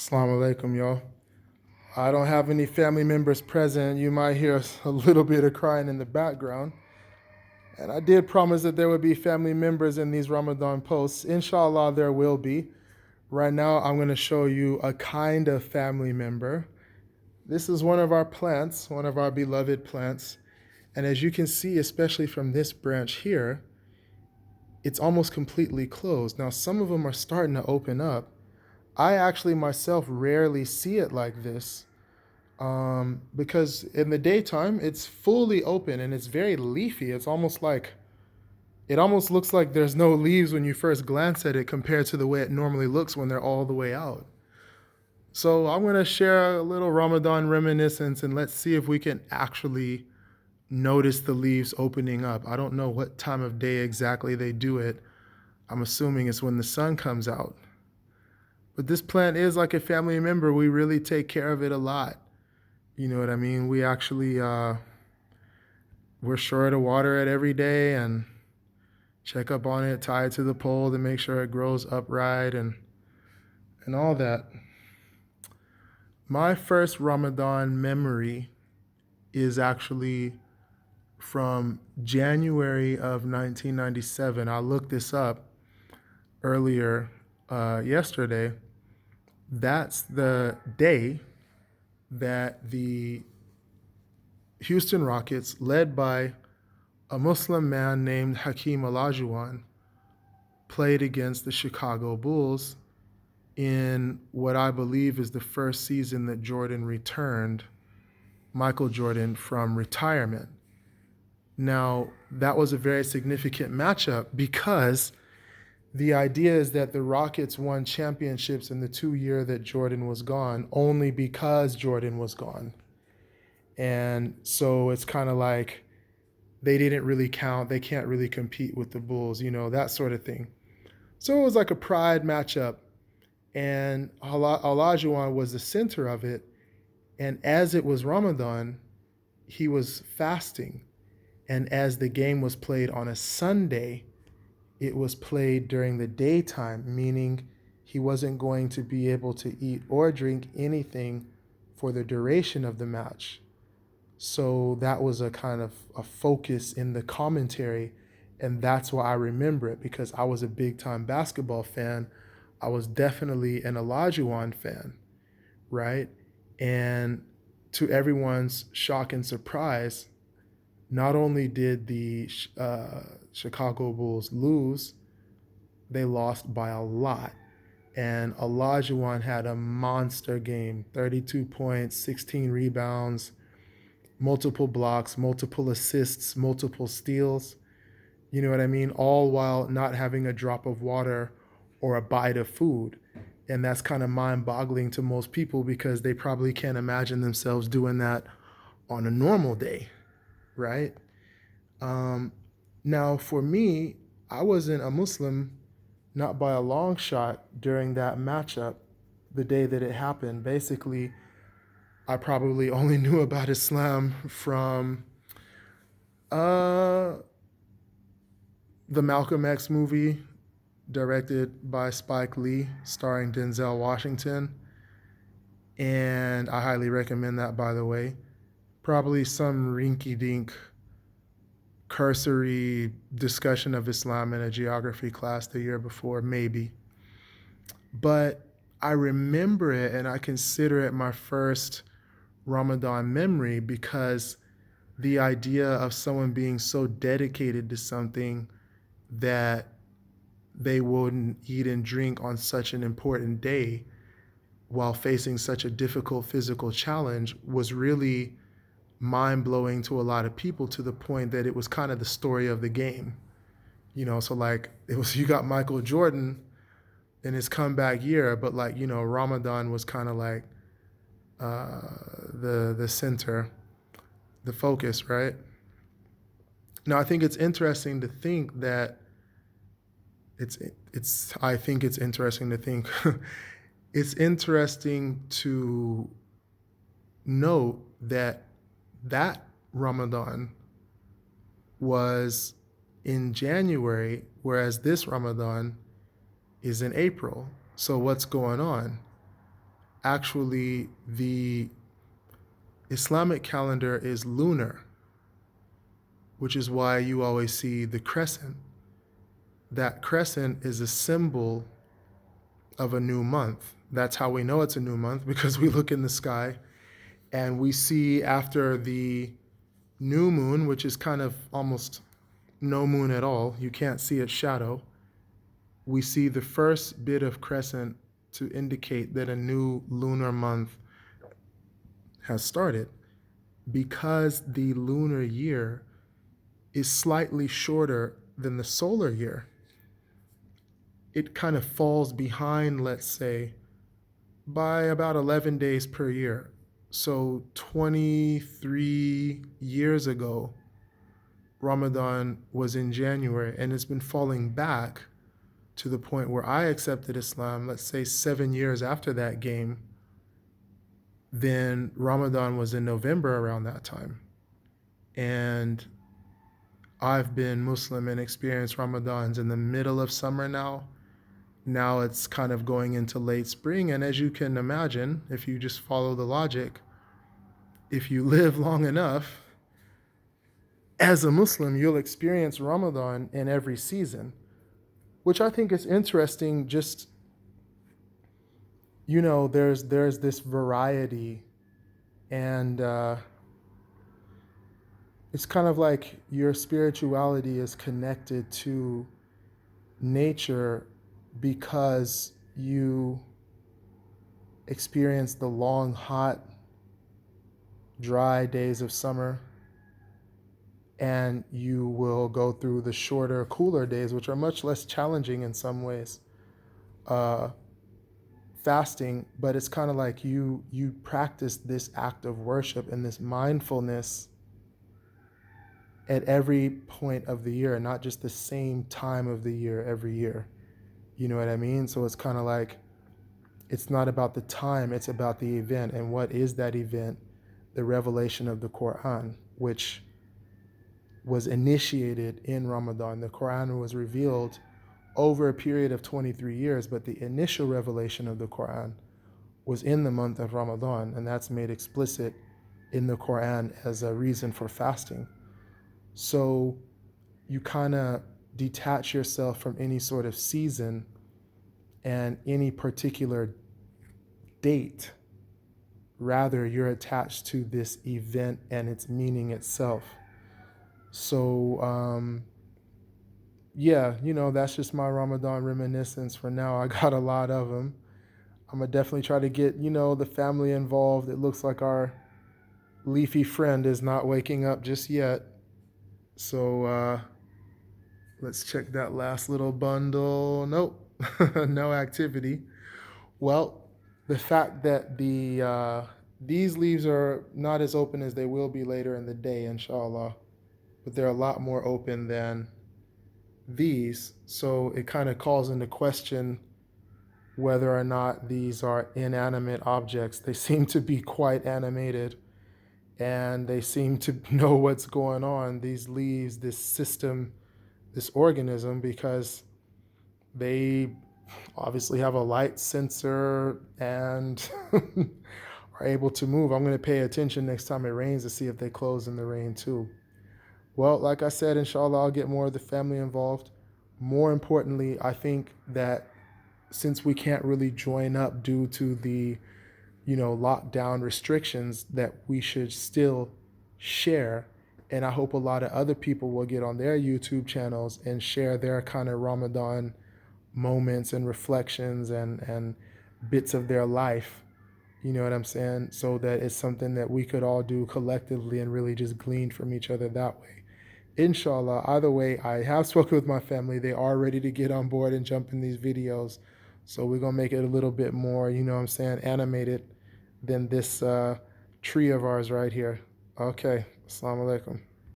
Assalamu alaikum, y'all. I don't have any family members present. You might hear a little bit of crying in the background. And I did promise that there would be family members in these Ramadan posts. Inshallah, there will be. Right now, I'm going to show you a kind of family member. This is one of our plants, one of our beloved plants. And as you can see, especially from this branch here, it's almost completely closed. Now, some of them are starting to open up. I actually myself rarely see it like this because in the daytime it's fully open and it's very leafy. It almost looks like there's no leaves when you first glance at it compared to the way it normally looks when they're all the way out. So I'm going to share a little Ramadan reminiscence and let's see if we can actually notice the leaves opening up. I don't know what time of day exactly they do it. I'm assuming it's when the sun comes out. But this plant is like a family member. We really take care of it a lot. You know what I mean? We actually, we're sure to water it every day and check up on it, tie it to the pole to make sure it grows upright and all that. My first Ramadan memory is actually from January of 1997. I looked this up earlier yesterday. That's the day that the Houston Rockets, led by a Muslim man named Hakeem Olajuwon, played against the Chicago Bulls in what I believe is the first season that Jordan returned, Michael Jordan, from retirement. Now, that was a very significant matchup because the idea is that the Rockets won championships in the 2 years that Jordan was gone only because Jordan was gone. And so it's kind of like they didn't really count. They can't really compete with the Bulls, that sort of thing. So it was like a pride matchup. And Olajuwon was the center of it. And as it was Ramadan, he was fasting. And as the game was played on a Sunday, it was played during the daytime, meaning he wasn't going to be able to eat or drink anything for the duration of the match. So that was a kind of a focus in the commentary, and that's why I remember it, because I was a big time basketball fan. I was definitely an Olajuwon fan, right? And to everyone's shock and surprise, not only did the Chicago Bulls lose, they lost by a lot. And Olajuwon had a monster game, 32 points, 16 rebounds, multiple blocks, multiple assists, multiple steals. You know what I mean? All while not having a drop of water or a bite of food. And that's kind of mind-boggling to most people because they probably can't imagine themselves doing that on a normal day, right? Now, for me, I wasn't a Muslim, not by a long shot, during that matchup, the day that it happened. Basically, I probably only knew about Islam from the Malcolm X movie, directed by Spike Lee, starring Denzel Washington. And I highly recommend that, by the way. Probably some rinky-dink cursory discussion of Islam in a geography class the year before, maybe. But I remember it and I consider it my first Ramadan memory because the idea of someone being so dedicated to something that they wouldn't eat and drink on such an important day while facing such a difficult physical challenge was really mind-blowing to a lot of people, to the point that it was kind of the story of the game. So like you got Michael Jordan in his comeback year, but Ramadan was kind of like the center, the focus, right? Now I think it's interesting to think that I think it's interesting to think it's interesting to note that Ramadan was in January, whereas this Ramadan is in April. So what's going on? Actually, the Islamic calendar is lunar, which is why you always see the crescent. That crescent is a symbol of a new month. That's how we know it's a new month, because we look in the sky and we see after the new moon, which is kind of almost no moon at all, you can't see its shadow, we see the first bit of crescent to indicate that a new lunar month has started. Because the lunar year is slightly shorter than the solar year, it kind of falls behind, let's say, by about 11 days per year. So 23 years ago, Ramadan was in January, and it's been falling back to the point where I accepted Islam, let's say 7 years after that game. Then Ramadan was in November around that time. And I've been Muslim and experienced Ramadans in the middle of summer now. Now it's kind of going into late spring. And as you can imagine, if you just follow the logic, if you live long enough, as a Muslim, you'll experience Ramadan in every season, which I think is interesting. Just, there's this variety, and it's kind of like your spirituality is connected to nature because you experience the long, hot, dry days of summer, and you will go through the shorter, cooler days, which are much less challenging in some ways, fasting. But it's kind of like you practice this act of worship and this mindfulness at every point of the year, not just the same time of the year every year. You know what I mean? So it's kind of like, it's not about the time, it's about the event. And what is that event? The revelation of the Quran, which was initiated in Ramadan. The Quran was revealed over a period of 23 years, but the initial revelation of the Quran was in the month of Ramadan, and that's made explicit in the Quran as a reason for fasting. So you kind of detach yourself from any sort of season and any particular date. Rather, you're attached to this event and its meaning itself. So, yeah, that's just my Ramadan reminiscence for now. I got a lot of them. I'm going to definitely try to get, the family involved. It looks like our leafy friend is not waking up just yet. So, let's check that last little bundle. Nope, no activity. Well, the fact that these leaves are not as open as they will be later in the day, inshallah, but they're a lot more open than these. So it kind of calls into question whether or not these are inanimate objects. They seem to be quite animated, and they seem to know what's going on, these leaves, this system, this organism, because they obviously have a light sensor and are able to move. I'm going to pay attention next time it rains to see if they close in the rain too. Well, like I said, inshallah, I'll get more of the family involved. More importantly, I think that since we can't really join up due to the, lockdown restrictions, that we should still share. And I hope a lot of other people will get on their YouTube channels and share their kind of Ramadan moments and reflections and bits of their life. You know what I'm saying? So that it's something that we could all do collectively and really just glean from each other that way. Inshallah, either way, I have spoken with my family. They are ready to get on board and jump in these videos. So we're going to make it a little bit more, animated than this tree of ours right here. Okay. Assalamu alaikum.